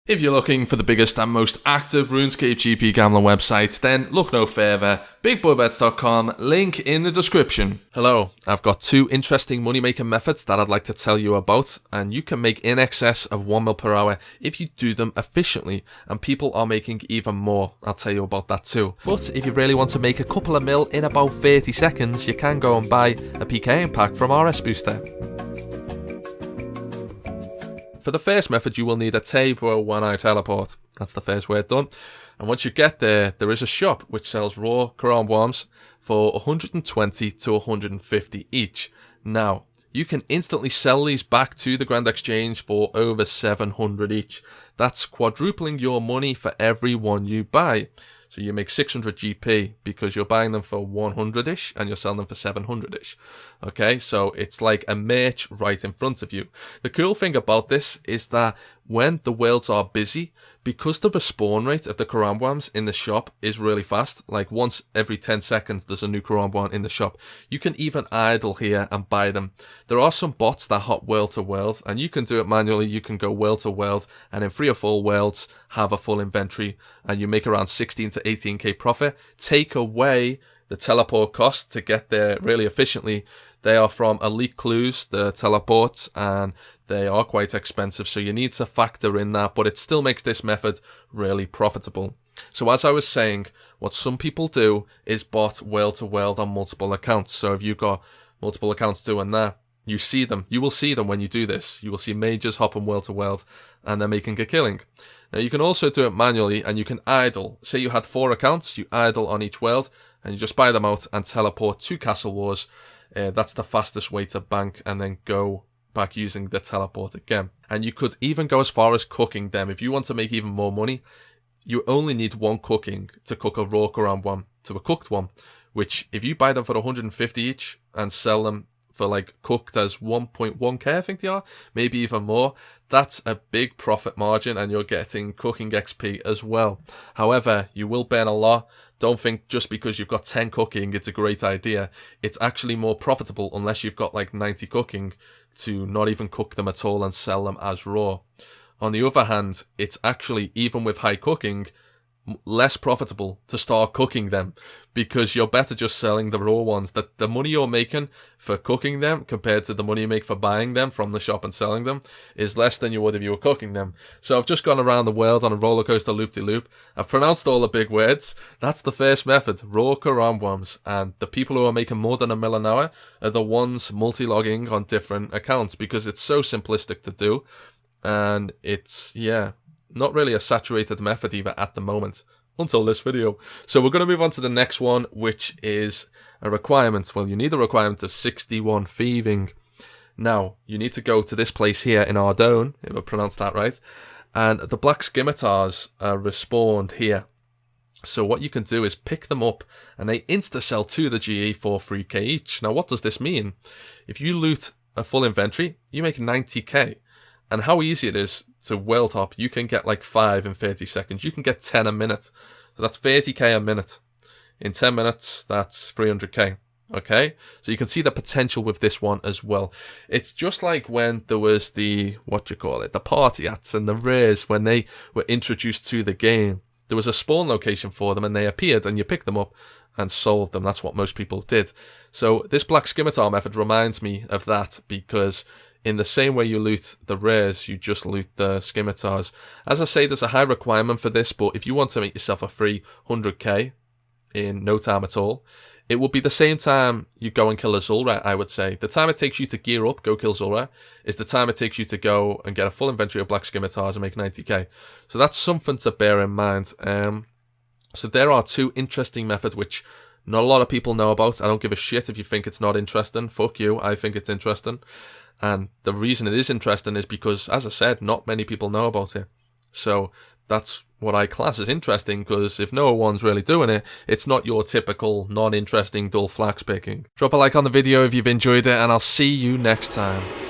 If you're looking for the biggest and most active RuneScape GP gambling website, then look no further. BigBoyBets.com, link in the description. Hello, I've got two interesting money-making methods that I'd like to tell you about, and you can make in excess of 1 mil per hour if you do them efficiently, and people are making even more. I'll tell you about that too. But if you really want to make a couple of mil in about 30 seconds, you can go and buy a PKing pack from RS Booster. For the first method, you will need a Tabro one-eye teleport. That's the first word done. And once you get there, there is a shop which sells raw Quran worms for 120 to 150 each. Now, you can instantly sell these back to the Grand Exchange for over 700 each. That's quadrupling your money for every one you buy. So you make 600 GP because you're buying them for 100-ish and you're selling them for 700-ish. Okay, so it's like a merch right in front of you. The cool thing about this is that when the worlds are busy, because the respawn rate of the Quran worms in the shop is really fast, like once every 10 seconds there's a new Quran worm in the shop, you can even idle here and buy them. There are some bots that hop world to world, and you can do it manually. You can go world to world and in 3 or 4 worlds have a full inventory, and you make around 16 to 18k profit. Take away the teleport cost to get there really efficiently. They are from Elite Clues, the teleports, and they are quite expensive, so you need to factor in that, but it still makes this method really profitable. So as I was saying, what some people do is bot world to world on multiple accounts. So if you've got multiple accounts doing that, you see them. You will see them when you do this. You will see majors hopping world to world, and they're making a killing. Now you can also do it manually, and you can idle. Say you had 4 accounts, you idle on each world, and you just buy them out and teleport to Castle Wars. That's the fastest way to bank, and then go back using the teleport again. And you could even go as far as cooking them. If you want to make even more money, you only need 1 cooking to cook a raw Quran one to a cooked one, which if you buy them for 150 each and sell them for like cooked as 1.1k, I think they are, maybe even more, that's a big profit margin, and you're getting cooking XP as well. However, you will burn a lot. Don't think just because you've got 10 cooking it's a great idea. It's actually more profitable unless you've got like 90 cooking to not even cook them at all and sell them as raw. On the other hand, it's actually, even with high cooking, less profitable to start cooking them, because you're better just selling the raw ones. That the money you're making for cooking them compared to the money you make for buying them from the shop and selling them is less than you would if you were cooking them. So I've just gone around the world on a roller coaster loop-de-loop. I've pronounced all the big words. That's the first method, raw Quran worms, and the people who are making more than $1 million an hour are the ones multi-logging on different accounts, because it's so simplistic to do, and it's, yeah, not really a saturated method either at the moment, until this video. So we're going to move on to the next one, which is a requirement. Well, you need a requirement of 61 thieving. Now, you need to go to this place here in Ardone, if I pronounced that right, and the black scimitars are respawned here. So what you can do is pick them up, and they insta-sell to the GE for 3k each. Now, what does this mean? If you loot a full inventory, you make 90k. And how easy it is to world hop, you can get like 5 in 30 seconds. You can get 10 a minute. So that's 30k a minute. In 10 minutes, that's 300k. Okay? So you can see the potential with this one as well. It's just like when there was the, the party hats and the rares when they were introduced to the game. There was a spawn location for them and they appeared and you picked them up and sold them. That's what most people did. So this black scimitar method reminds me of that, because in the same way you loot the rares, you just loot the scimitars. As I say, there's a high requirement for this, but if you want to make yourself a free 100k in no time at all, it will be the same time you go and kill a Zulra, I would say. The time it takes you to gear up, go kill Zulra, is the time it takes you to go and get a full inventory of black scimitars and make 90k. So that's something to bear in mind. So there are 2 interesting methods which not a lot of people know about. I don't give a shit if you think it's not interesting. Fuck you, I think it's interesting. And the reason it is interesting is because, as I said, not many people know about it. So that's what I class as interesting, because if no one's really doing it, it's not your typical non-interesting dull flax picking. Drop a like on the video if you've enjoyed it, and I'll see you next time.